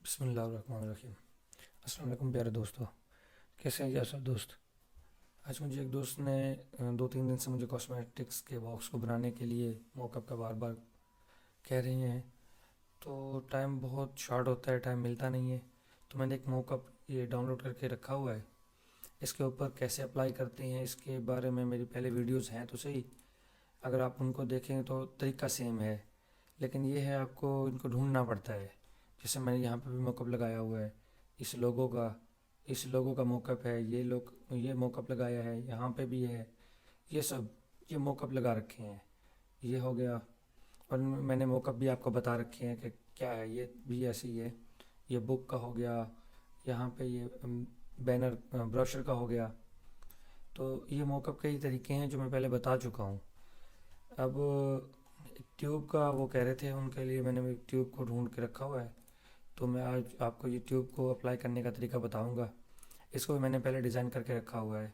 बिस्मिल्लाहिर्रहमानिर्रहीम। अस्सलाम वालेकुम प्यारे दोस्तों, कैसे हैं जी आप सब दोस्त। आज मुझे एक दोस्त ने 2-3 दिन से मुझे कॉस्मेटिक्स के बॉक्स को बनाने के लिए मॉकअप का बार बार कह रही हैं। तो टाइम बहुत शॉर्ट होता है, टाइम मिलता नहीं है। तो मैंने एक मॉकअप ये डाउनलोड करके रखा हुआ है। इसके ऊपर कैसे अप्लाई करते हैं इसके बारे में मेरी पहले वीडियोस हैं तो सही, अगर आप उनको देखें तो तरीका सेम है, लेकिन ये है आपको इनको ढूंढना पड़ता है। जैसे मैंने यहाँ पे भी मॉकअप लगाया हुआ है, इस लोगों का इस लोगों का मॉकअप है, ये मॉकअप लगाया है, यहाँ पे भी है। ये सब ये मॉकअप लगा रखे हैं, ये हो गया। और मैंने मॉकअप भी आपको बता रखे हैं कि क्या है, ये भी ऐसे ही है। ये बुक का हो गया, यहाँ पे ये बैनर ब्रोशर का हो गया। तो ये मॉकअप कई तरीके हैं जो मैं पहले बता चुका हूँ। अब ट्यूब का वो कह रहे थे, उनके लिए मैंने एक ट्यूब को ढूंढ के रखा हुआ है। तो मैं आज आपको ये ट्यूब को अप्लाई करने का तरीका बताऊंगा। इसको भी मैंने पहले डिज़ाइन करके रखा हुआ है।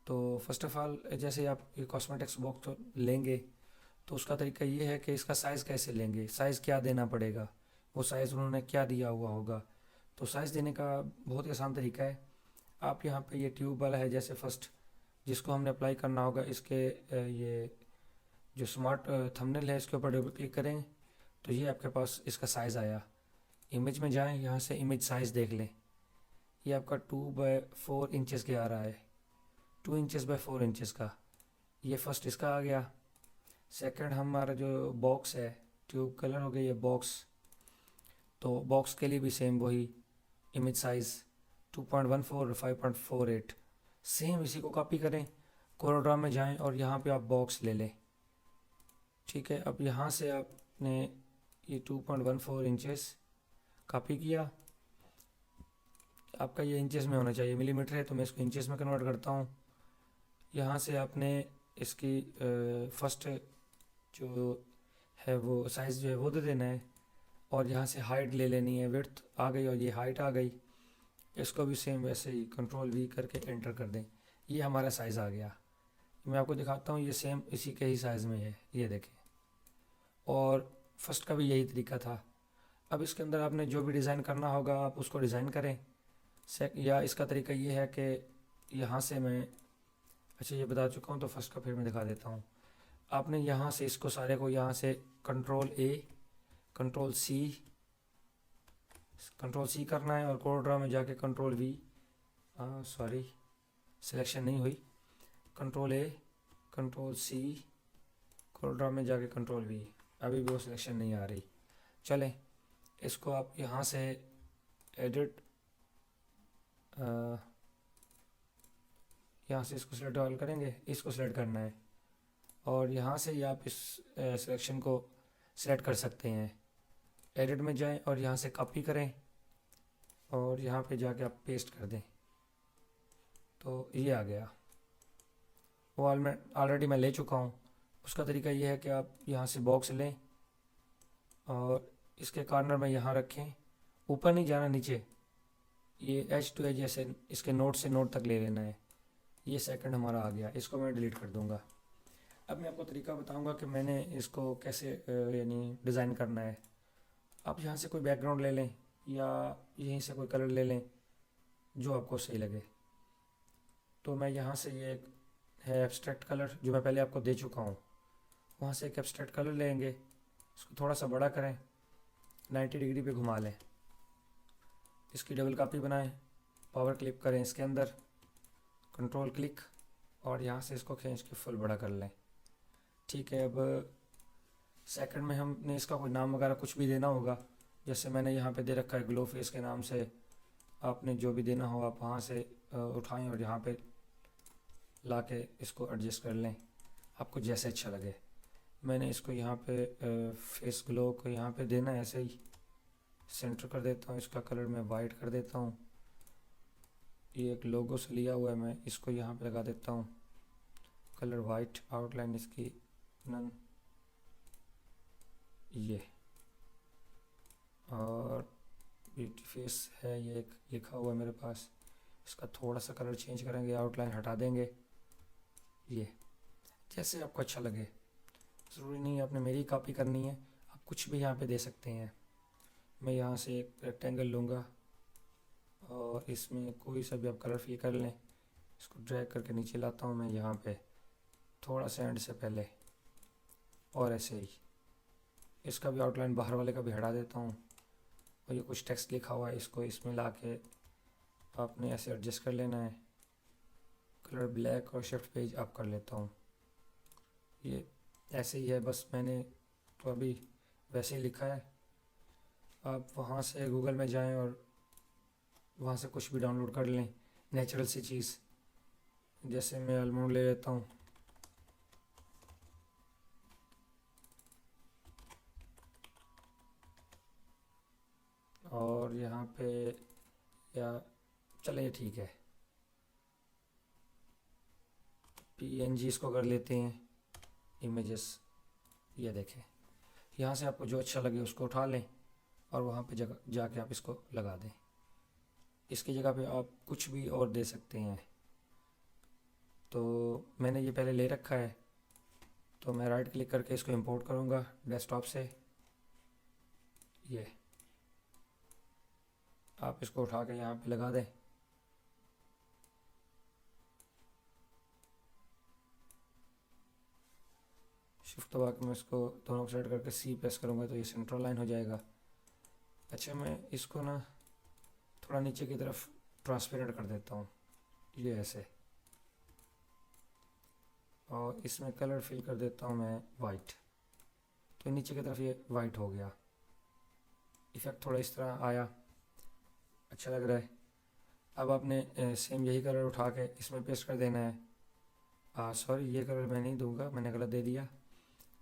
तो फर्स्ट ऑफ़ ऑल, जैसे आप ये कॉस्मेटिक्स बॉक्स तो लेंगे, तो उसका तरीका ये है कि इसका साइज़ कैसे लेंगे, साइज़ क्या देना पड़ेगा, वो साइज़ उन्होंने क्या दिया हुआ होगा। तो साइज़ देने का बहुत ही आसान तरीका है। आप यहाँ पे ये ट्यूब वाला है, जैसे फर्स्ट जिसको हमने अप्लाई करना होगा, इसके ये जो स्मार्ट थंबनेल है इसके ऊपर डबल क्लिक करें तो ये आपके पास इसका साइज़ आया। इमेज में जाएं, यहाँ से इमेज साइज़ देख लें। ये आपका 2/4 इंचज़ के आ रहा है, 2 इंचज़ बाय 4 इंचज़ का। ये फर्स्ट इसका आ गया। सेकंड हमारा जो बॉक्स है, ट्यूब कलर हो गया ये बॉक्स। तो बॉक्स के लिए भी सेम वही इमेज साइज़ 2.14 और 5.48, सेम इसी को कॉपी करें। कोरोड्रा में जाएं और यहाँ पे आप बॉक्स ले लें। ठीक है, अब यहाँ से आपने ये 2.14 इंचज़ कॉपी किया। आपका ये इंचेस में होना चाहिए, मिलीमीटर है तो मैं इसको इंचेस में कन्वर्ट करता हूँ। यहाँ से आपने इसकी फर्स्ट जो है वो साइज़ जो है वो दे देना है, और यहाँ से हाइट ले लेनी है। विड्थ आ गई और ये हाइट आ गई। इसको भी सेम वैसे ही कंट्रोल V करके एंटर कर दें। ये हमारा साइज़ आ गया। मैं आपको दिखाता हूँ, ये सेम इसी के ही साइज़ में है, ये देखें। और फर्स्ट का भी यही तरीका था। अब इसके अंदर आपने जो भी डिज़ाइन करना होगा आप उसको डिज़ाइन करें। या इसका तरीका ये है कि यहाँ से मैं, अच्छा ये बता चुका हूँ तो फर्स्ट का फिर मैं दिखा देता हूँ। आपने यहाँ से इसको सारे को यहाँ से control control C control C करना है, और कोड में जाके कंट्रोल V, सॉरी सिलेक्शन नहीं हुई, कंट्रोल कंट्रोल C, कोड में जाके कंट्रोल V। अभी भी वो सिलेक्शन नहीं आ रही। चलें, इसको आप यहाँ से एडिट, यहाँ से इसको सिलेक्ट ऑल करेंगे, इसको सिलेक्ट करना है, और यहाँ से ही आप इस सिलेक्शन को सिलेक्ट कर सकते हैं। एडिट में जाएं और यहाँ से कॉपी करें और यहाँ पे जाके आप पेस्ट कर दें। तो ये आ गया। वो ऑलरेडी मैं ले चुका हूँ। उसका तरीका ये है कि आप यहाँ से बॉक्स लें और इसके कॉर्नर में यहाँ रखें, ऊपर नहीं जाना, नीचे ये एज टू एज ऐसे इसके नोट से नोट तक ले लेना है। ये सेकंड हमारा आ गया, इसको मैं डिलीट कर दूंगा। अब मैं आपको तरीका बताऊंगा कि मैंने इसको कैसे यानी डिज़ाइन करना है। आप यहाँ से कोई बैकग्राउंड ले लें या यहीं से कोई कलर ले लें जो आपको सही लगे। तो मैं यहाँ से ये एक है एब्स्ट्रैक्ट कलर जो मैं पहले आपको दे चुका हूँ, वहाँ से एक एब्स्ट्रैक्ट कलर लेंगे, इसको थोड़ा सा बड़ा करें, 90 डिग्री पे घुमा लें, इसकी डबल कॉपी बनाएं, पावर क्लिक करें इसके अंदर, कंट्रोल क्लिक, और यहाँ से इसको खींच के फुल बड़ा कर लें। ठीक है, अब सेकंड में हमने इसका कोई नाम वगैरह कुछ भी देना होगा। जैसे मैंने यहाँ पे दे रखा है ग्लो फेस के नाम से। आपने जो भी देना हो आप वहाँ से उठाएं और यहाँ पे ला के इसको एडजस्ट कर लें, आपको जैसे अच्छा लगे। मैंने इसको यहाँ पे फेस ग्लो को यहाँ पे देना है, ऐसे ही सेंटर कर देता हूँ। इसका कलर मैं वाइट कर देता हूँ। ये एक लोगो से लिया हुआ है, मैं इसको यहाँ पे लगा देता हूँ, कलर वाइट, आउटलाइन इसकी नन, ये। और ब्यूटी फेस है ये एक लिखा हुआ है मेरे पास, इसका थोड़ा सा कलर चेंज करेंगे, आउटलाइन हटा देंगे। ये जैसे आपको अच्छा लगे, ज़रूरी नहीं है आपने मेरी कॉपी करनी है, आप कुछ भी यहाँ पे दे सकते हैं। मैं यहाँ से एक रेक्टेंगल लूँगा और इसमें कोई सा भी आप कलर फिल कर लें। इसको ड्रैग करके नीचे लाता हूँ मैं यहाँ पे थोड़ा सा एंड से पहले, और ऐसे ही इसका भी आउटलाइन बाहर वाले का भी हटा देता हूँ। और ये कुछ टेक्स्ट लिखा हुआ है, इसको इसमें ला के आपने ऐसे एडजस्ट कर लेना है। कलर ब्लैक और शिफ्ट पेज अप कर लेता हूँ। ये ऐसे ही है, बस मैंने तो अभी वैसे ही लिखा है। आप वहाँ से गूगल में जाएं और वहाँ से कुछ भी डाउनलोड कर लें, नेचुरल सी चीज़। जैसे मैं आलमंड ले लेता हूँ, और यहाँ पे या चलिए ठीक है, PNG इसको कर लेते हैं इमेजेस। ये देखें, यहाँ से आपको जो अच्छा लगे उसको उठा लें और वहाँ पे जगह जाके आप इसको लगा दें। इसकी जगह पे आप कुछ भी और दे सकते हैं। तो मैंने ये पहले ले रखा है, तो मैं राइट क्लिक करके इसको इंपोर्ट करूँगा डेस्कटॉप से। ये आप इसको उठा के यहाँ पे लगा दें। शिफ्ट दबा के मैं इसको दोनों को सेलेक्ट करके C प्रेस करूँगा तो ये सेंट्रल लाइन हो जाएगा। अच्छा, मैं इसको ना थोड़ा नीचे की तरफ ट्रांसपेरेंट कर देता हूँ, ये ऐसे, और इसमें कलर फिल कर देता हूँ मैं वाइट। तो नीचे की तरफ ये वाइट हो गया। इफ़ेक्ट थोड़ा इस तरह आया, अच्छा लग रहा है। अब आपने सेम यही कलर उठा के इसमें पेस्ट कर देना है। सॉरी, ये कलर मैं नहीं दूंगा, मैंने गलत दे दिया।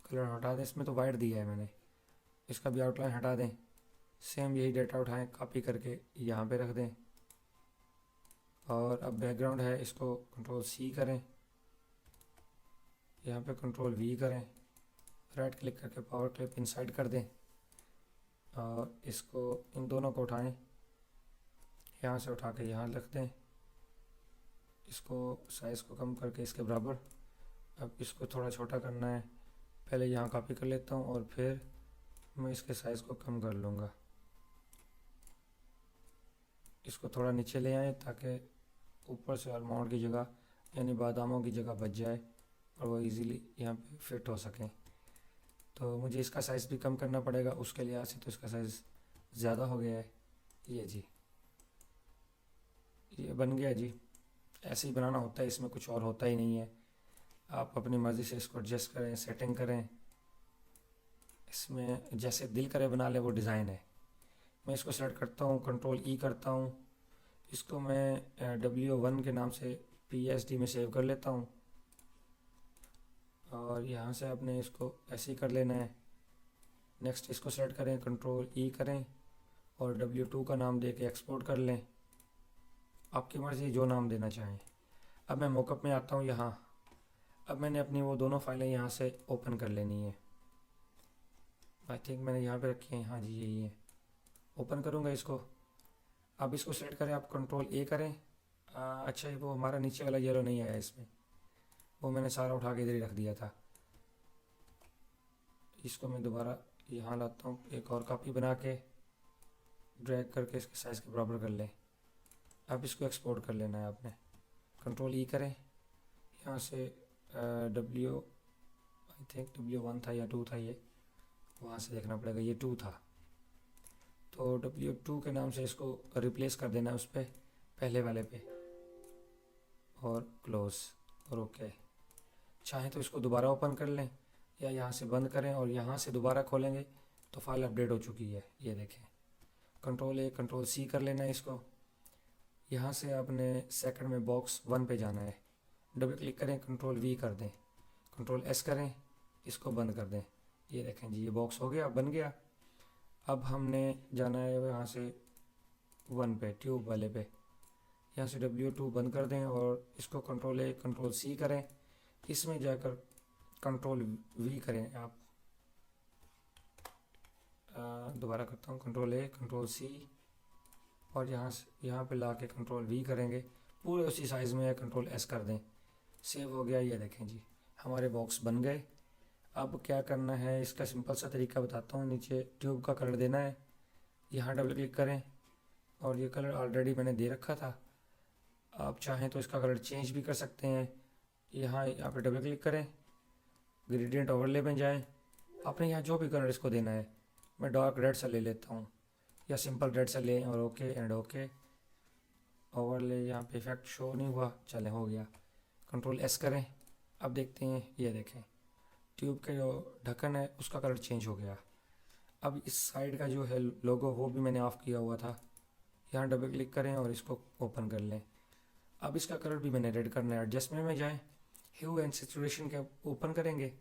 कलर हटा दें, इसमें तो वाइट दिया है मैंने, इसका भी आउटलाइन हटा दें। सेम यही डेटा उठाएं, कॉपी करके यहाँ पे रख दें। और अब बैकग्राउंड है, इसको कंट्रोल C करें, यहाँ पे कंट्रोल V करें, राइट क्लिक करके पावर क्लिप इनसाइड कर दें और इसको इन दोनों को उठाएं, यहाँ से उठा के यहाँ रख दें। इसको साइज़ को कम करके इसके बराबर। अब इसको थोड़ा छोटा करना है, पहले यहाँ कॉपी कर लेता हूँ और फिर मैं इसके साइज़ को कम कर लूँगा। इसको थोड़ा नीचे ले आए ताकि ऊपर से आलमंड की जगह यानी बादामों की जगह बच जाए और वो इजीली यहाँ पे फिट हो सकें। तो मुझे इसका साइज़ भी कम करना पड़ेगा उसके लिहाज से, तो इसका साइज़ ज़्यादा हो गया है। ये जी, ये बन गया जी। ऐसे ही बनाना होता है, इसमें कुछ और होता ही नहीं है। आप अपनी मर्ज़ी से इसको एडजस्ट करें, सेटिंग करें, इसमें जैसे दिल करे बना ले, वो डिज़ाइन है। मैं इसको सेलेक्ट करता हूँ, कंट्रोल E करता हूँ, इसको मैं W1 के नाम से PSD में सेव कर लेता हूँ। और यहाँ से आपने इसको ऐसे ही कर लेना है। नेक्स्ट इसको सेलेक्ट करें, कंट्रोल E करें और W2 का नाम दे के एक्सपोर्ट कर लें। आपकी मर्ज़ी जो नाम देना चाहें। अब मैं मॉकअप में आता हूँ यहाँ। अब मैंने अपनी वो दोनों फाइलें यहाँ से ओपन कर लेनी है। आई थिंक मैंने यहाँ पे रखी हैं, हाँ जी यही है। ओपन करूँगा इसको। अब इसको सेलेक्ट करें, आप कंट्रोल A करें। अच्छा, वो हमारा नीचे वाला येलो नहीं आया इसमें, वो मैंने सारा उठा के इधर ही रख दिया था। इसको मैं दोबारा यहाँ लाता हूँ, एक और कॉपी बना के ड्रैग करके इसके साइज़ के बराबर कर लें। अब इसको एक्सपोर्ट कर लेना है आपने। कंट्रोल E करें, यहाँ से आई थिंक W1 था या 2 था, ये वहाँ से देखना पड़ेगा, ये 2 था। तो W2 के नाम से इसको रिप्लेस कर देना है उस पर, पहले वाले पे, और क्लोज़ और ओके। चाहें तो इसको दोबारा ओपन कर लें या यहाँ से बंद करें और यहाँ से दोबारा खोलेंगे तो फाइल अपडेट हो चुकी है। ये देखें, कंट्रोल A कंट्रोल C कर लेना है इसको। यहाँ से आपने सेकंड में बॉक्स 1 पे जाना है, डबल क्लिक करें, कंट्रोल V कर दें, कंट्रोल S करें, इसको बंद कर दें। ये देखें जी, ये बॉक्स हो गया, बन गया। अब हमने जाना है यहाँ से 1 पे, ट्यूब वाले पे। यहाँ से W2 बंद कर दें और इसको कंट्रोल A कंट्रोल C करें, इसमें जाकर कंट्रोल V करें आप। दोबारा करता हूँ, कंट्रोल A कंट्रोल C और यहाँ पे ला के कंट्रोल V करेंगे, पूरे उसी साइज़ में है, कंट्रोल S कर दें। सेव हो गया। ये देखें जी, हमारे बॉक्स बन गए। अब क्या करना है, इसका सिंपल सा तरीका बताता हूँ। नीचे ट्यूब का कलर देना है यहाँ डबल क्लिक करें और ये कलर ऑलरेडी मैंने दे रखा था। आप चाहें तो इसका कलर चेंज भी कर सकते हैं। यहाँ पे डबल क्लिक करें, ग्रेडियंट ओवरले में जाएं, आपने यहाँ जो भी कलर इसको देना है, मैं डार्क रेड सा ले लेता हूँ या सिंपल रेड सा लें और ओके एंड ओके। ओवरले यहाँ पे इफेक्ट शो नहीं हुआ, चलें हो गया। कंट्रोल एस करें, अब देखते हैं, ये देखें ट्यूब के जो ढक्कन है उसका कलर चेंज हो गया। अब इस साइड का जो है लोगो वो भी मैंने ऑफ़ किया हुआ था। यहाँ डबल क्लिक करें और इसको ओपन कर लें। अब इसका कलर भी मैंने रेड करना है। एडजस्टमेंट में जाएं, ह्यू एंड सैचुरेशन के ओपन करेंगे,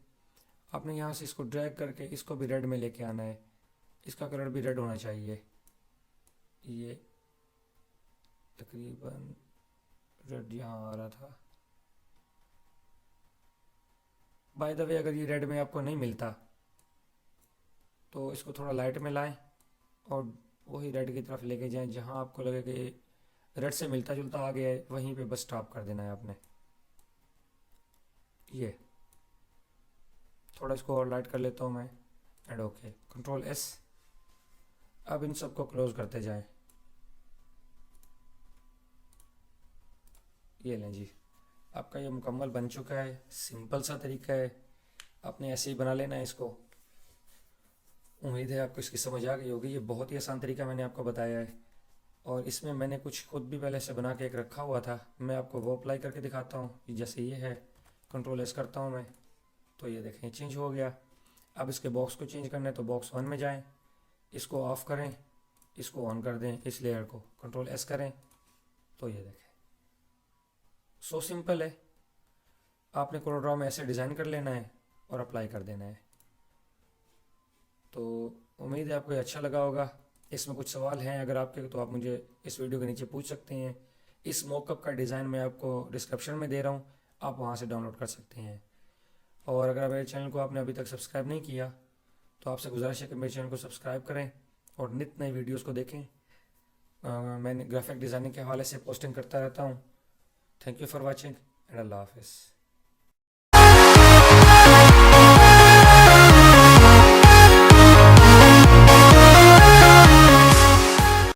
आपने यहाँ से इसको ड्रैग करके इसको भी रेड में लेके आना है। इसका कलर भी रेड होना चाहिए, ये तकरीबन रेड यहाँ आ रहा था। बाय द वे, अगर ये रेड में आपको नहीं मिलता तो इसको थोड़ा लाइट में लाएं और वही रेड की तरफ लेके जाएं। जहाँ आपको लगे कि रेड से मिलता जुलता आ गया है, वहीं पे बस स्टॉप कर देना है आपने। ये थोड़ा इसको और लाइट कर लेता हूँ मैं एंड ओके, कंट्रोल एस। अब इन सबको क्लोज करते जाएं। ये लें जी, आपका ये मुकम्मल बन चुका है। सिंपल सा तरीका है, आपने ऐसे ही बना लेना है इसको। उम्मीद है आपको इसकी समझ आ गई होगी। ये बहुत ही आसान तरीका मैंने आपको बताया है और इसमें मैंने कुछ खुद भी पहले से बना के एक रखा हुआ था, मैं आपको वो अप्लाई करके दिखाता हूँ। जैसे ये है, कंट्रोल एस करता हूँ मैं, तो ये देखें चेंज हो गया। अब इसके बॉक्स को चेंज करना है तो बॉक्स 1 में जाएं, इसको ऑफ़ करें, इसको ऑन कर दें, इस लेयर को कंट्रोल एस करें, तो ये देखें सो सिंपल है। आपने कोलोड्रॉ में ऐसे डिज़ाइन कर लेना है और अप्लाई कर देना है। तो उम्मीद है आपको ये अच्छा लगा होगा। इसमें कुछ सवाल हैं अगर आपके, तो आप मुझे इस वीडियो के नीचे पूछ सकते हैं। इस मॉकअप का डिज़ाइन मैं आपको डिस्क्रिप्शन में दे रहा हूँ, आप वहाँ से डाउनलोड कर सकते हैं। और अगर मेरे चैनल को आपने अभी तक सब्सक्राइब नहीं किया तो आपसे गुजारिश है कि मेरे चैनल को सब्सक्राइब करें और नित नई वीडियोज़ को देखें। मैंने ग्राफिक डिज़ाइनिंग के हवाले से पोस्टिंग करता रहता हूँ। Thank you for watching and अल्लाह हाफिज़।